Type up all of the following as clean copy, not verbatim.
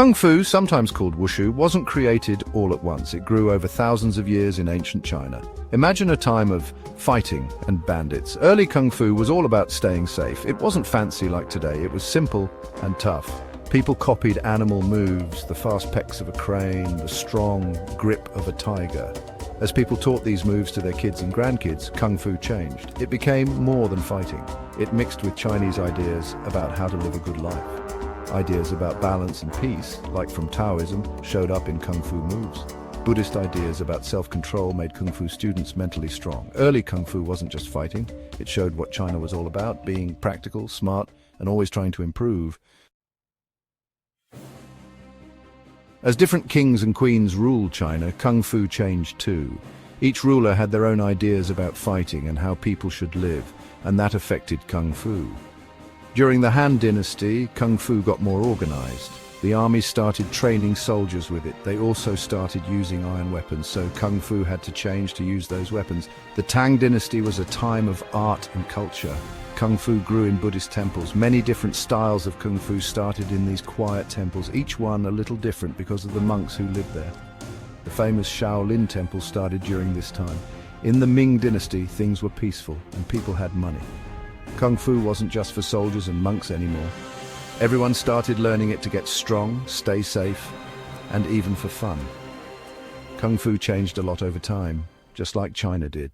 Kung Fu, sometimes called Wushu, wasn't created all at once. It grew over thousands of years in ancient China. Imagine a time of fighting and bandits. Early Kung Fu was all about staying safe. It wasn't fancy like today. It was simple and tough. People copied animal moves, the fast pecks of a crane, the strong grip of a tiger. As people taught these moves to their kids and grandkids, Kung Fu changed. It became more than fighting. It mixed with Chinese ideas about how to live a good life. Ideas about balance and peace, like from Taoism, showed up in Kung Fu moves. Buddhist ideas about self-control made Kung Fu students mentally strong. Early Kung Fu wasn't just fighting. It showed what China was all about, being practical, smart, and always trying to improve. As different kings and queens ruled China, Kung Fu changed too. Each ruler had their own ideas about fighting and how people should live, and that affected Kung Fu. During the Han Dynasty, Kung Fu got more organized. The army started training soldiers with it. They also started using iron weapons, so Kung Fu had to change to use those weapons. The Tang Dynasty was a time of art and culture. Kung Fu grew in Buddhist temples. Many different styles of Kung Fu started in these quiet temples, each one a little different because of the monks who lived there. The famous Shaolin temple started during this time. In the Ming Dynasty, things were peaceful and people had money. Kung Fu wasn't just for soldiers and monks anymore. Everyone started learning it to get strong, stay safe, and even for fun. Kung Fu changed a lot over time, just like China did.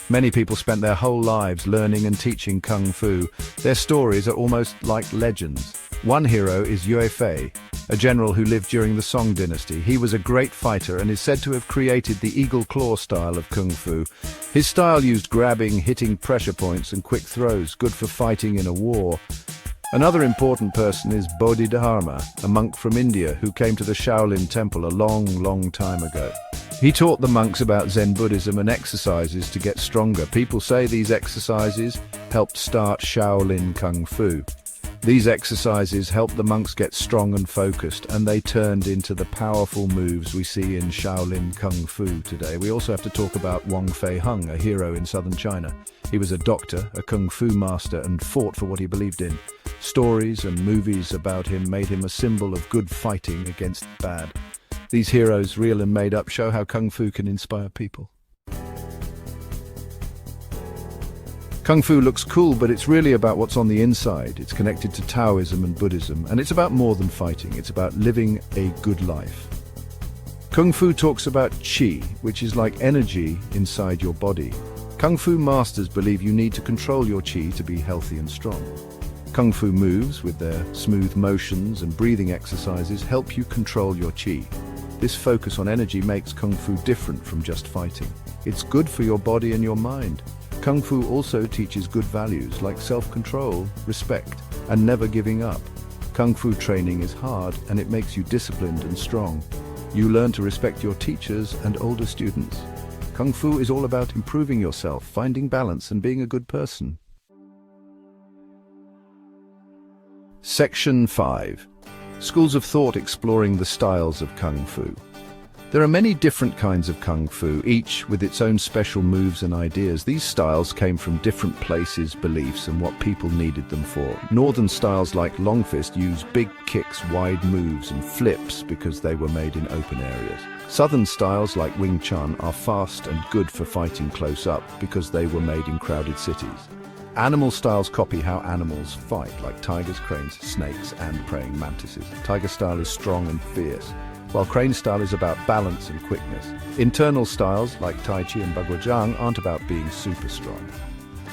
Many people spent their whole lives learning and teaching Kung Fu. Their stories are almost like legends. One hero is Yue Fei, a general who lived during the Song Dynasty. He was a great fighter and is said to have created the eagle claw style of Kung Fu. His style used grabbing, hitting pressure points and quick throws, good for fighting in a war. Another important person is Bodhidharma, a monk from India who came to the Shaolin temple a long time ago. He taught the monks about Zen Buddhism and exercises to get stronger. People say these exercises helped start Shaolin Kung Fu. These exercises helped the monks get strong and focused, and they turned into the powerful moves we see in Shaolin Kung Fu today. We also have to talk about Wang Fei Hung, a hero in southern China. He was a doctor, a Kung Fu master, and fought for what he believed in. Stories and movies about him made him a symbol of good fighting against bad. These heroes, real and made up, show how Kung Fu can inspire people. Kung Fu looks cool, but it's really about what's on the inside. It's connected to Taoism and Buddhism, and it's about more than fighting. It's about living a good life. Kung Fu talks about qi, which is like energy inside your body. Kung Fu masters believe you need to control your qi to be healthy and strong. Kung Fu moves, with their smooth motions and breathing exercises, help you control your qi. This focus on energy makes Kung Fu different from just fighting. It's good for your body and your mind. Kung Fu also teaches good values like self-control, respect, and never giving up. Kung Fu training is hard, and it makes you disciplined and strong. You learn to respect your teachers and older students. Kung Fu is all about improving yourself, finding balance, and being a good person. Section 5. Schools of Thought exploring the styles of Kung Fu. There are many different kinds of Kung Fu, each with its own special moves and ideas. These styles came from different places, beliefs, and what people needed them for. Northern styles like Long Fist use big kicks, wide moves, and flips because they were made in open areas. Southern styles like Wing Chun are fast and good for fighting close up because they were made in crowded cities. Animal styles copy how animals fight, like tigers, cranes, snakes, and praying mantises. Tiger style is strong and fierce, while crane style is about balance and quickness. Internal styles, like Tai Chi and Baguazhang, aren't about being super strong.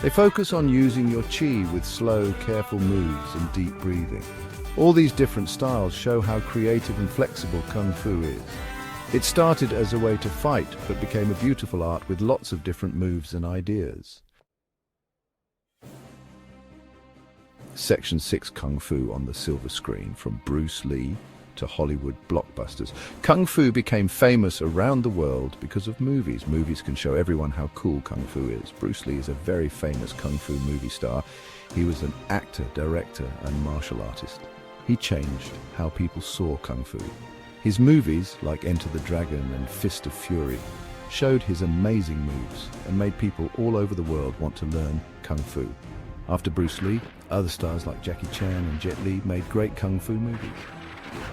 They focus on using your qi with slow, careful moves and deep breathing. All these different styles show how creative and flexible Kung Fu is. It started as a way to fight, but became a beautiful art with lots of different moves and ideas. Section 6. Kung Fu on the silver screen, from Bruce Lee to Hollywood blockbusters. Kung Fu became famous around the world because of movies. Movies can show everyone how cool Kung Fu is. Bruce Lee is a very famous Kung Fu movie star. He was an actor, director, and martial artist. He changed how people saw Kung Fu. His movies, like Enter the Dragon and Fist of Fury, showed his amazing moves and made people all over the world want to learn Kung Fu. After Bruce Lee, other stars like Jackie Chan and Jet Li made great kung fu movies.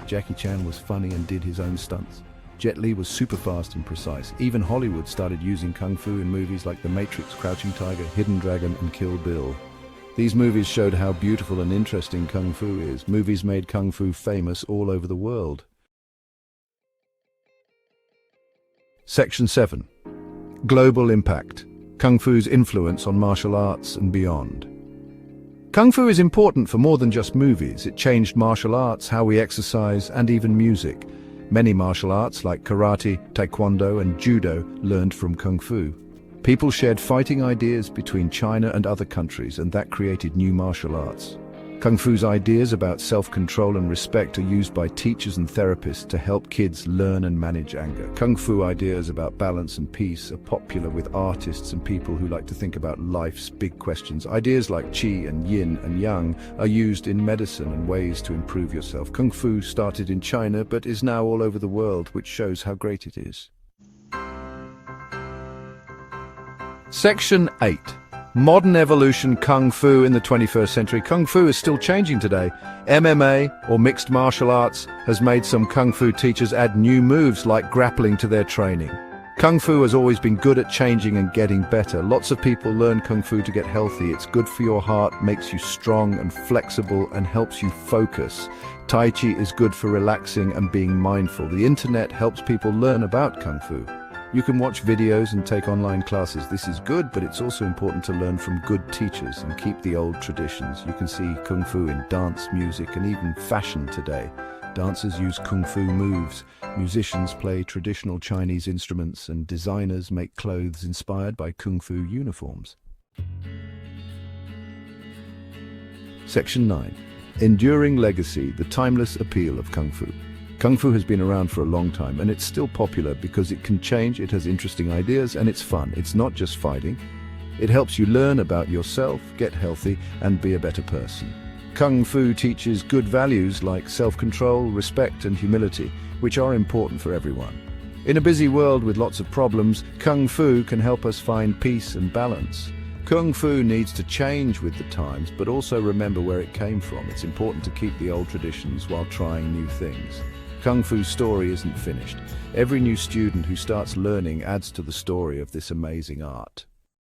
Jackie Chan was funny and did his own stunts. Jet Li was super fast and precise. Even Hollywood started using kung fu in movies like The Matrix, Crouching Tiger, Hidden Dragon, and Kill Bill. These movies showed how beautiful and interesting kung fu is. Movies made kung fu famous all over the world. Section 7. Global impact. Kung Fu's influence on martial arts and beyond. Kung Fu is important for more than just movies. It changed martial arts, how we exercise, and even music. Many martial arts like karate, taekwondo, and judo learned from Kung Fu. People shared fighting ideas between China and other countries, and that created new martial arts. Kung Fu's ideas about self-control and respect are used by teachers and therapists to help kids learn and manage anger. Kung Fu ideas about balance and peace are popular with artists and people who like to think about life's big questions. Ideas like Qi and Yin and Yang are used in medicine and ways to improve yourself. Kung Fu started in China but is now all over the world, which shows how great it is. Section 8. Modern evolution Kung Fu in the 21st century. Kung Fu is still changing today. MMA, or mixed martial arts, has made some Kung Fu teachers add new moves like grappling to their training. Kung Fu has always been good at changing and getting better. Lots of people learn Kung Fu to get healthy. It's good for your heart, makes you strong and flexible, and helps you focus. Tai Chi is good for relaxing and being mindful. The internet helps people learn about Kung Fu. You can watch videos and take online classes. This is good, but it's also important to learn from good teachers and keep the old traditions. You can see Kung Fu in dance, music, and even fashion today. Dancers use Kung Fu moves, musicians play traditional Chinese instruments, and designers make clothes inspired by Kung Fu uniforms. Section 9. Enduring legacy, the timeless appeal of Kung Fu. Kung Fu has been around for a long time, and it's still popular because it can change, it has interesting ideas, and it's fun. It's not just fighting. It helps you learn about yourself, get healthy, and be a better person. Kung Fu teaches good values like self-control, respect, and humility, which are important for everyone. In a busy world with lots of problems, Kung Fu can help us find peace and balance. Kung Fu needs to change with the times, but also remember where it came from. It's important to keep the old traditions while trying new things. Kung Fu's story isn't finished. Every new student who starts learning adds to the story of this amazing art.